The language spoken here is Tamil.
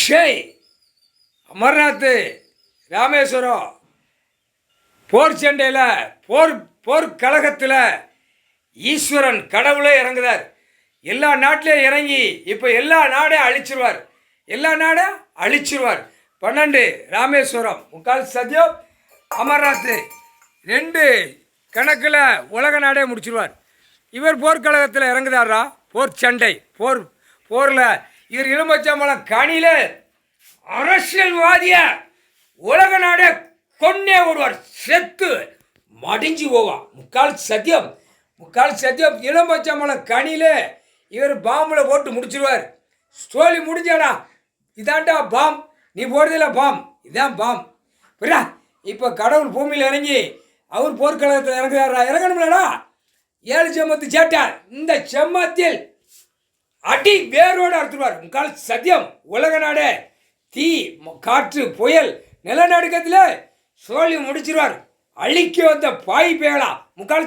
அக்ஷய், அமர்நாத், ராமேஸ்வரம் போர் சண்டையில் போர்க்கழகத்தில் ஈஸ்வரன் கடவுளே இறங்குதார். எல்லா நாட்டிலையும் இறங்கி இப்போ எல்லா நாடையும் அழிச்சிருவார். எல்லா நாடும் அழிச்சிருவார். 12 ராமேஸ்வரம், 3/4 சத்யம், அமர்நாத் 2 கணக்கில் உலக நாடே முடிச்சிருவார். இவர் போர்க்கழகத்தில் இறங்குதாரா? போர் சண்டை போரில் இவர் எலுமிச்சம்பழம் கனியில் அரசியல்வாதிய உலக நாடே கொன்னே விடுவார். செத்து மடிஞ்சு போவான். 3/4 சத்தியம் எலுமிச்சம்பழம் கனியில் இவர் பாம்பில் போட்டு முடிச்சிருவார். ஸ்டோரி முடிஞ்சாடா, இதாண்டா பாம், நீ போடுறதில்ல பாம், இதான் பாம். புரியா? இப்போ கடவுள் பூமியில் இறங்கி அவர் போர்க்களத்தில் இறங்குறாரா? இறங்கணும்லடா. 7 செம்மத்து சேட்டார். இந்த செம்மத்தில் அடி வேரோடு அறுத்துருவார். 3/4 சத்தியம் உலக நாடே தீ காற்று புயல் நிலநடுக்கத்தில் சொல்லி முடிச்சிருவார். அழிக்க வந்த பாய் பேகலாம் 3/4